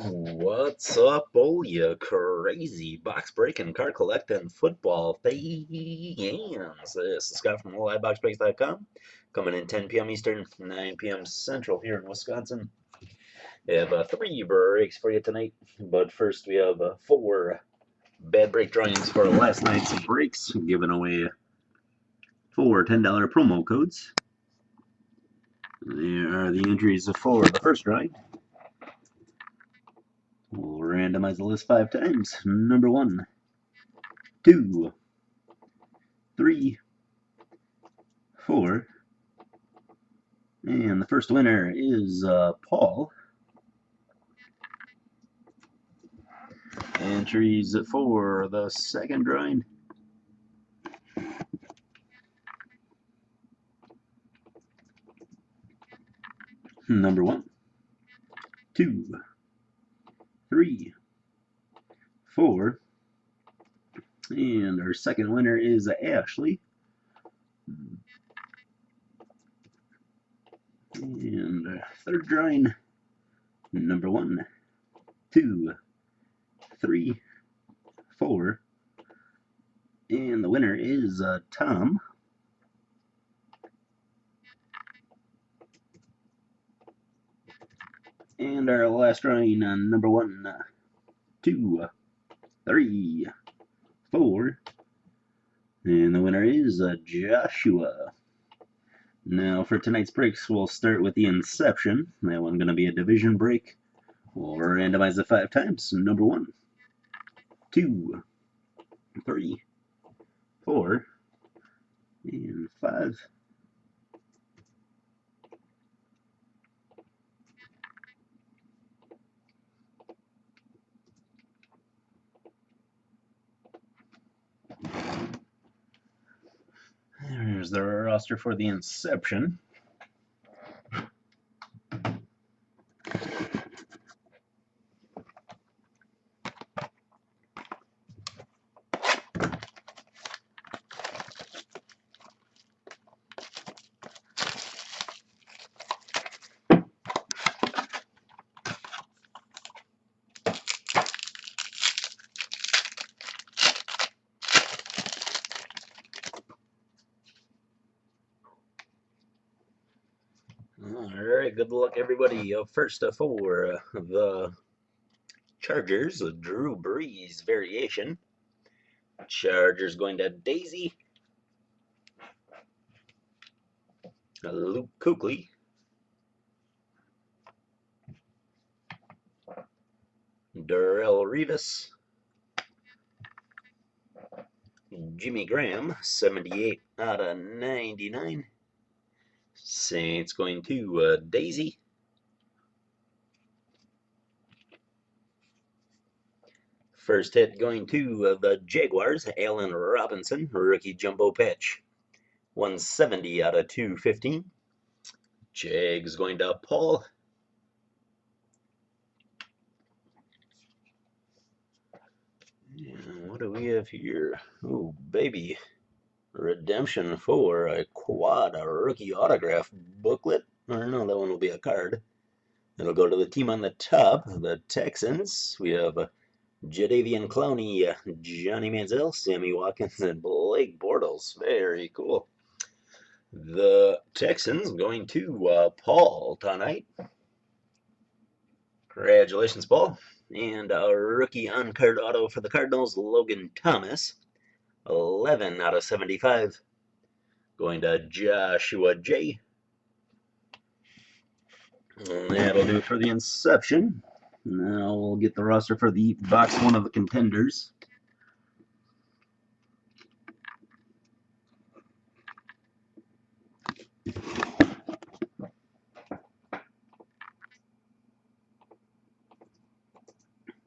What's up, all you crazy box breaking, card collecting, football fans? This is Scott from LiveBoxBreaks.com, coming in 10 p.m. Eastern, 9 p.m. Central here in Wisconsin. We have 3 breaks for you tonight, but first we have 4 bad break drawings for last night's breaks, giving away 4 $10 promo codes. There are the entries for the first drawing. We'll randomize the list 5 times. Number 1, 2, 3, 4, and the first winner is Paul. Entries for the second drawing. Number 1, 2, 3, 4, and our second winner is Ashley. And third drawing, number 1, 2, 3, 4, and the winner is Tom. And our last drawing, number 1, 2, 3, 4, and the winner is Joshua. Now for tonight's breaks, we'll start with the Inception. That one's going to be a division break. We'll randomize it 5 times. Number 1, 2, 3, 4, and 5. There's the roster for the Inception. Alright, good luck everybody. First for the Chargers, Drew Brees variation. Chargers going to Daisy. Luke Kuechly. Darrelle Revis. Jimmy Graham, 78 out of 99. Saints going to Daisy. First hit going to the Jaguars, Allen Robinson, rookie jumbo patch. 170 out of 215. Jags going to Paul. And what do we have here? Oh, baby. Redemption for a quad, a rookie autograph booklet. Or no, that one will be a card. It'll go to the team on the top, the Texans. We have Jadeveon Clowney, Johnny Manziel, Sammy Watkins, and Blake Bortles. Very cool. The Texans going to Paul tonight. Congratulations, Paul. And a rookie on-card auto for the Cardinals, Logan Thomas. 11 out of 75. Going to Joshua J. And that'll do it for the Inception. Now we'll get the roster for the box 1 of the Contenders.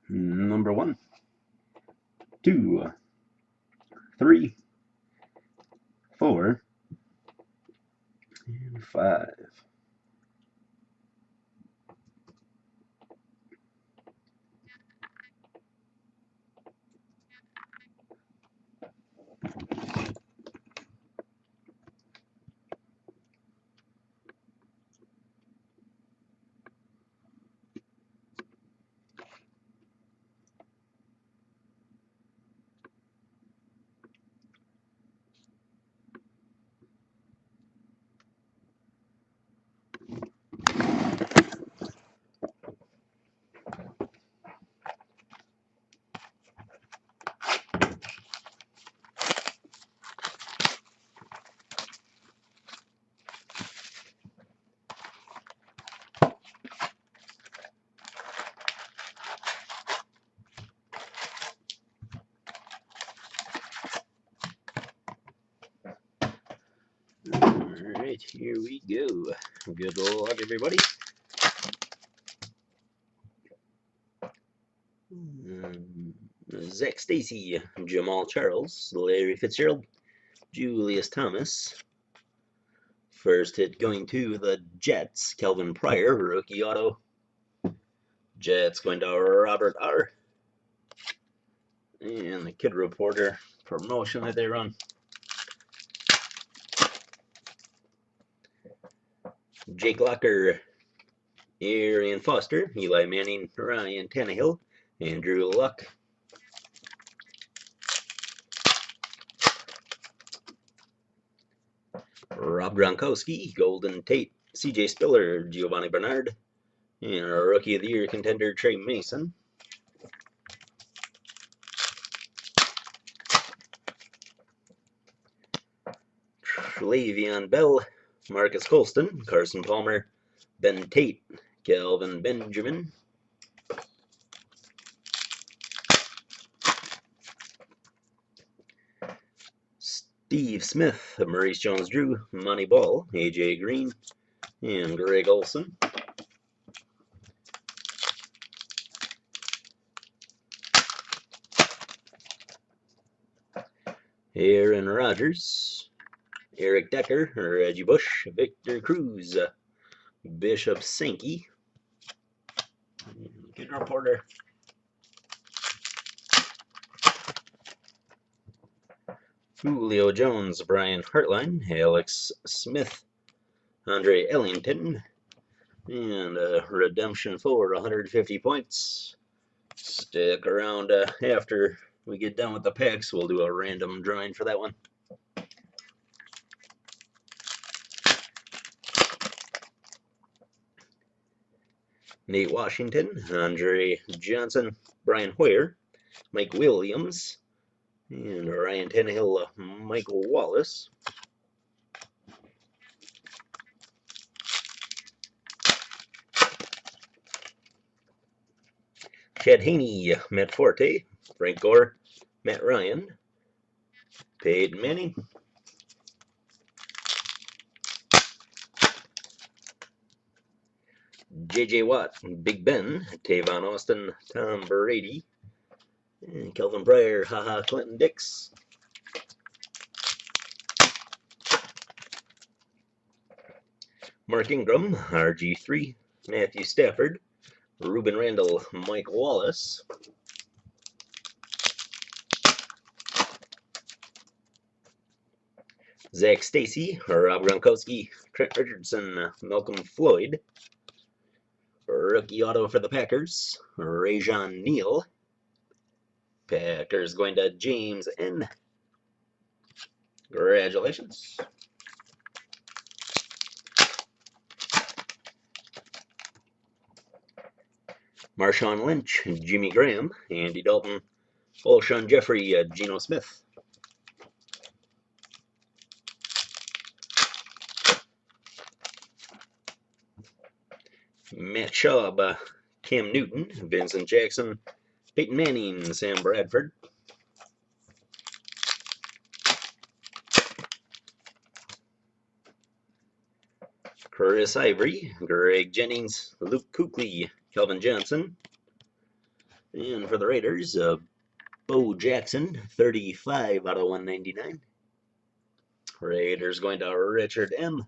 Number 1, 2, 3, 4, and 5. Alright, here we go. Good luck, everybody. Zach Stacy, Jamal Charles, Larry Fitzgerald, Julius Thomas. First hit going to the Jets, Kelvin Pryor, rookie auto. Jets going to Robert R. And the Kid Reporter promotion that they run. Jake Locker, Arian Foster, Eli Manning, Ryan Tannehill, Andrew Luck. Rob Gronkowski, Golden Tate, CJ Spiller, Giovanni Bernard, and our Rookie of the Year contender, Trey Mason. Le'Veon Bell, Marcus Colston, Carson Palmer, Ben Tate, Kelvin Benjamin. Steve Smith, Maurice Jones-Drew, Monty Ball, AJ Green, and Greg Olson. Aaron Rodgers, Eric Decker, Reggie Bush, Victor Cruz, Bishop Sankey, Kid Reporter. Julio Jones, Brian Hartline, Alex Smith, Andre Ellington, and redemption for 150 points. Stick around after we get done with the packs. We'll do a random drawing for that one. Nate Washington, Andre Johnson, Brian Hoyer, Mike Williams, and Ryan Tannehill, Michael Wallace. Chad Haney, Matt Forte, Frank Gore, Matt Ryan, Peyton Manning. J.J. Watt, Big Ben, Tavon Austin, Tom Brady, and Kelvin Pryor, haha, Clinton Dix. Mark Ingram, RG3, Matthew Stafford, Ruben Randall, Mike Wallace. Zach Stacy, Rob Gronkowski, Trent Richardson, Malcolm Floyd. Rookie auto for the Packers, Rajon Neal. Packers going to James N. Congratulations. Marshawn Lynch, Jimmy Graham, Andy Dalton, Alshon Jeffrey, Geno Smith. Matt Schaub, Cam Newton, Vincent Jackson, Peyton Manning, Sam Bradford. Chris Ivory, Greg Jennings, Luke Kuechly, Kelvin Johnson. And for the Raiders, Bo Jackson, 35 out of 199. Raiders going to Richard M.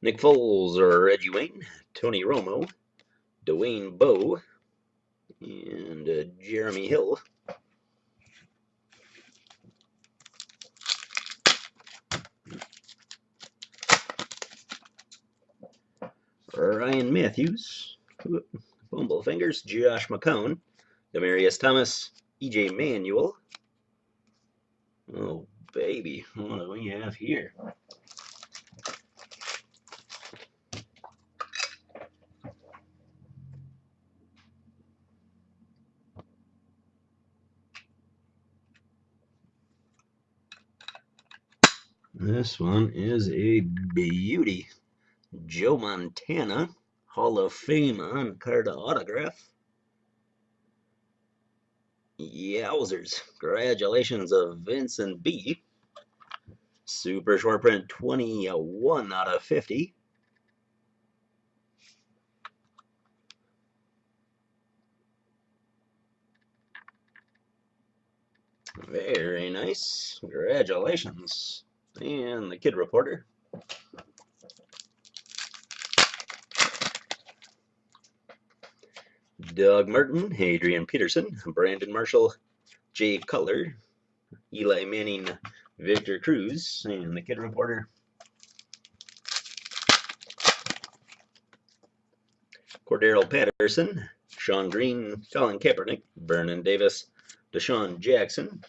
Nick Foles, Reggie Wayne, Tony Romo, Dwayne Bowe, and Jeremy Hill. Ryan Matthews, Bumblefingers, Josh McCown, Demarius Thomas, EJ Manuel. Oh, baby, what do we have here? This one is a beauty. Joe Montana, Hall of Fame on card autograph. Yowzers. Congratulations of Vincent B. Super short print 21 out of 50. Very nice. Congratulations. And the Kid Reporter. Doug Martin, Adrian Peterson, Brandon Marshall, Jay Cutler, Eli Manning, Victor Cruz, and the Kid Reporter. Cordero Patterson, Sean Green, Colin Kaepernick, Vernon Davis, Deshaun Jackson.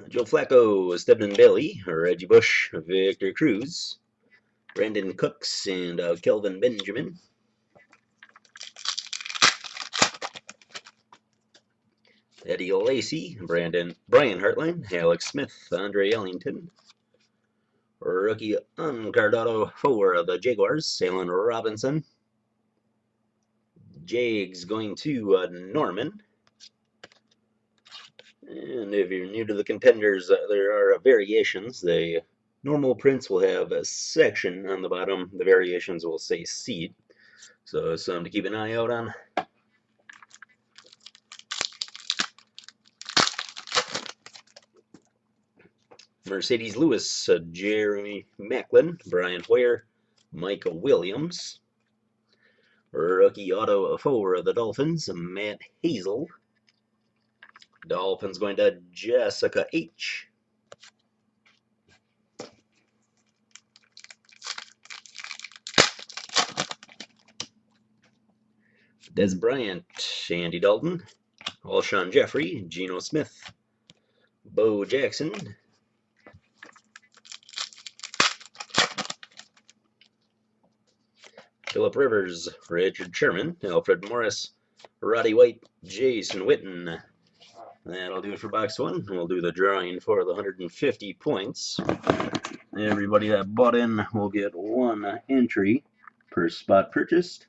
Joe Flacco, Stephen Bailey, Reggie Bush, Victor Cruz, Brandon Cooks, and Kelvin Benjamin. Eddie Lacy, Brian Hartline, Alex Smith, Andre Ellington. Rookie uncard auto for the Jaguars, Allen Robinson. Jags going to Norman. And if you're new to the contenders, there are variations. The normal prints will have a section on the bottom. The variations will say seed. So something to keep an eye out on. Mercedes Lewis, Jeremy Maclin, Brian Hoyer, Michael Williams. Rookie auto for the Dolphins, Matt Hazel. Dolphins going to Jessica H. Des Bryant, Andy Dalton, Alshon Jeffrey, Geno Smith, Bo Jackson, Philip Rivers, Richard Sherman, Alfred Morris, Roddy White, Jason Witten. That'll do it for box one. We'll do the drawing for the 150 points. Everybody that bought in will get one entry per spot purchased.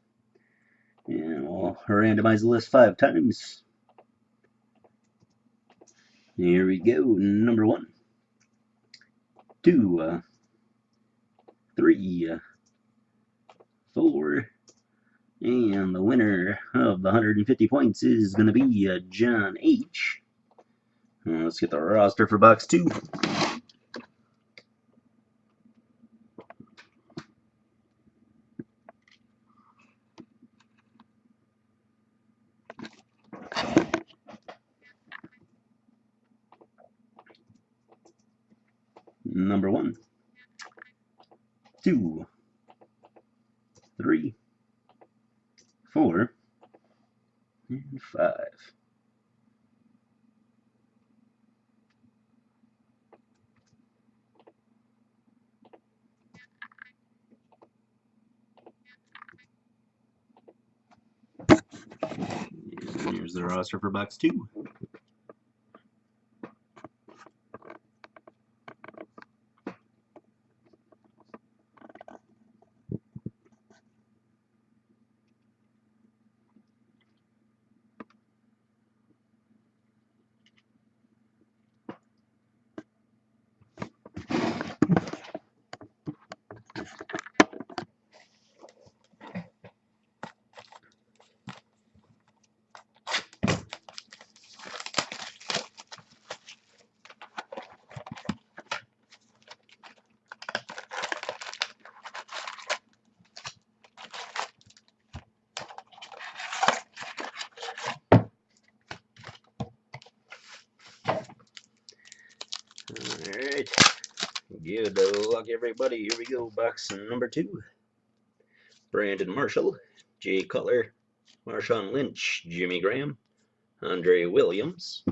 And we'll randomize the list 5 times. Here we go. Number 1, 2, 3, 4. And the winner of the 150 points is going to be John H. Let's get the roster for box 2. Number 1, 2, 3, 4, and 5. And here's the roster for box 2. Alright. Good luck, everybody. Here we go. Box number 2. Brandon Marshall, Jay Cutler, Marshawn Lynch, Jimmy Graham, Andre Williams.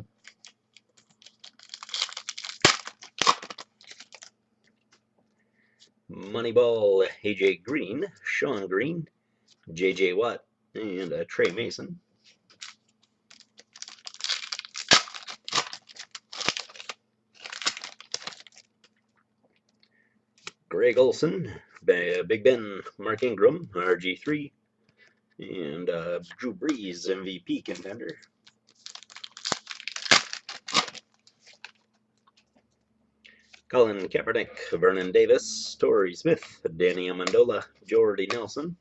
Moneyball, AJ Green, Sean Green, JJ Watt, and Trey Mason. Greg Olson, Big Ben, Mark Ingram, RG3, and Drew Brees, MVP contender. Colin Kaepernick, Vernon Davis, Torrey Smith, Danny Amendola, Jordy Nelson.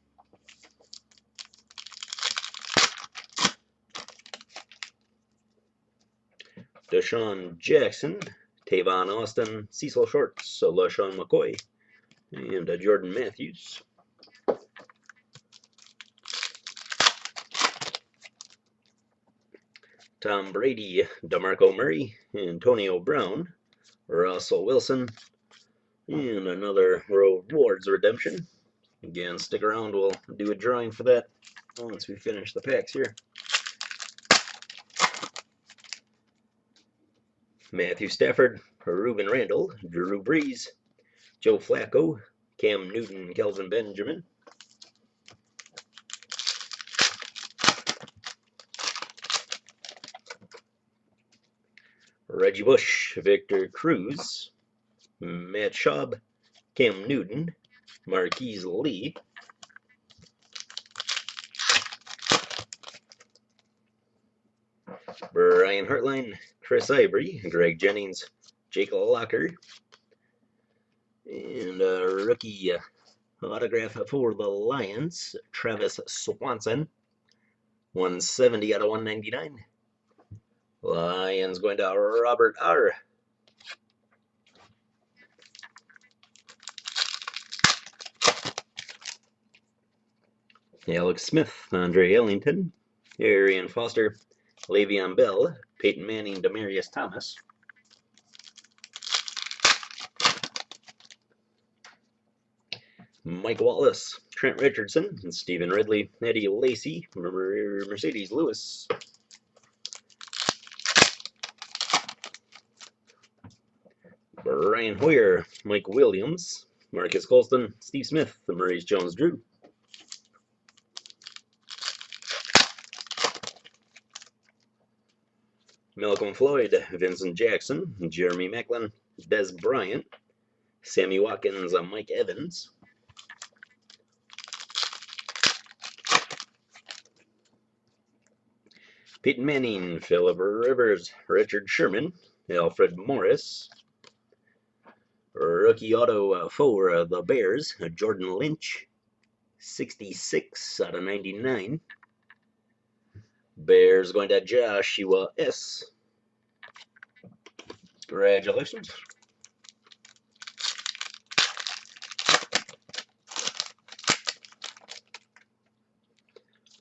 Deshaun Jackson, Tavon Austin, Cecil Shorts, LaShawn McCoy, and Jordan Matthews. Tom Brady, DeMarco Murray, Antonio Brown, Russell Wilson, and another rewards redemption. Again, stick around, we'll do a drawing for that once we finish the packs here. Matthew Stafford, Ruben Randall, Drew Brees, Joe Flacco, Cam Newton, Kelvin Benjamin. Reggie Bush, Victor Cruz, Matt Schaub, Cam Newton, Marquise Lee. Brian Hartline, Chris Ivory, Greg Jennings, Jake Locker, and a rookie autograph for the Lions, Travis Swanson, 170 out of 199. Lions going to Robert R. Alex Smith, Andre Ellington, Arian Foster, Le'Veon Bell, Peyton Manning, Demaryius Thomas. Mike Wallace, Trent Richardson, Stephen Ridley, Eddie Lacy, Mercedes Lewis. Brian Hoyer, Mike Williams, Marcus Colston, Steve Smith, Maurice Jones-Drew. Malcolm Floyd, Vincent Jackson, Jeremy Maclin, Des Bryant, Sammy Watkins, Mike Evans. Peyton Manning, Philip Rivers, Richard Sherman, Alfred Morris. Rookie auto for the Bears, Jordan Lynch, 66 out of 99. Bears going to Joshua S. Congratulations.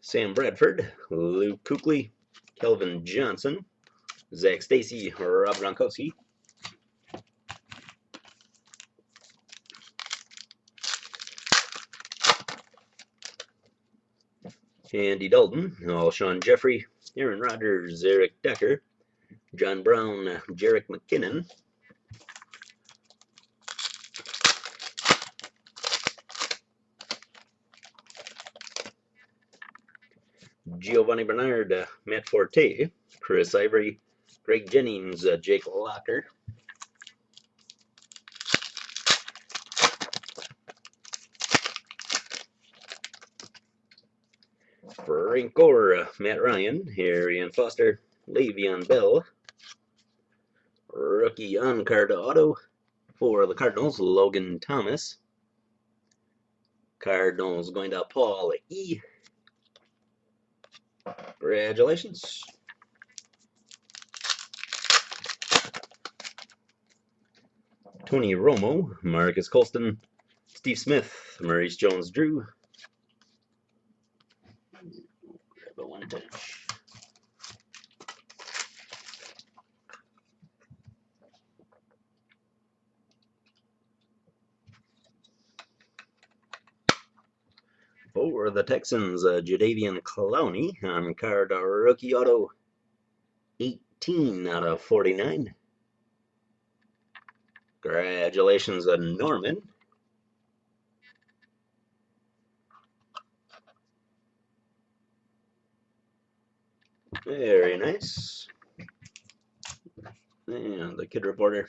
Sam Bradford, Luke Kuechly, Kelvin Johnson, Zach Stacy, Rob Gronkowski. Andy Dalton, Alshon Jeffrey, Aaron Rodgers, Eric Decker, John Brown, Jerick McKinnon. Giovanni Bernard, Matt Forte, Chris Ivory, Greg Jennings, Jake Locker. Frank Gore, Matt Ryan, Arian Foster, Le'Veon Bell. Rookie on-card auto for the Cardinals, Logan Thomas. Cardinals going to Paul E. Congratulations. Tony Romo, Marcus Colston, Steve Smith, Maurice Jones-Drew. Grab a one touch. For the Texans, Jadeveon Clowney on card rookie auto, 18 out of 49. Congratulations, Norman. Very nice. And the kid reporter.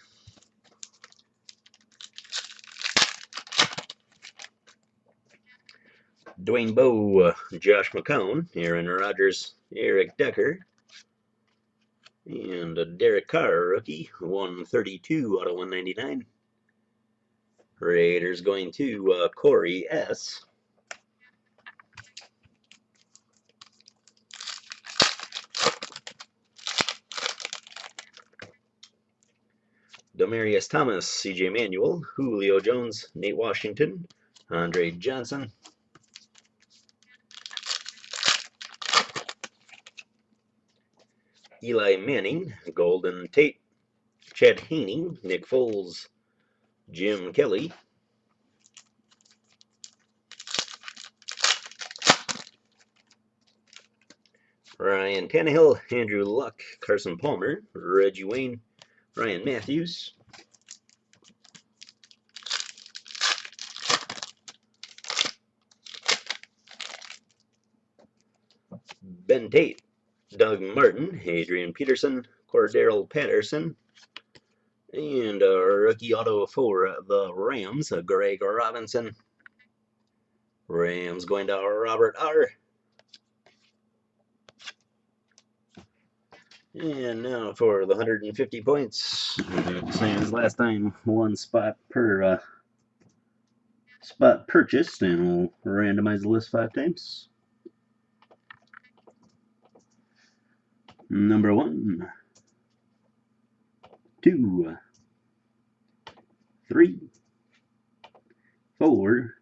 Dwayne Bowe, Josh McCown, Aaron Rodgers, Eric Decker, and a Derek Carr rookie, 132 out of 199. Raiders going to Corey S. Demarius Thomas, CJ Manuel, Julio Jones, Nate Washington, Andre Johnson. Eli Manning, Golden Tate, Chad Henne, Nick Foles, Jim Kelly. Ryan Tannehill, Andrew Luck, Carson Palmer, Reggie Wayne, Ryan Matthews. Ben Tate, Doug Martin, Adrian Peterson, Cordero Patterson, and a rookie auto for the Rams, Greg Robinson. Rams going to Robert R. And now for the 150 points. Same as last time, one spot per spot purchased, and we'll randomize the list 5 times. Number 1, 2, 3, 4,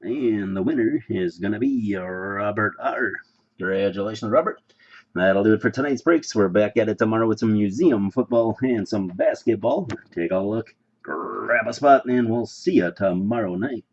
and the winner is going to be Robert R. Congratulations, Robert. That'll do it for tonight's breaks. We're back at it tomorrow with some museum football and some basketball. Take a look, grab a spot, and we'll see you tomorrow night.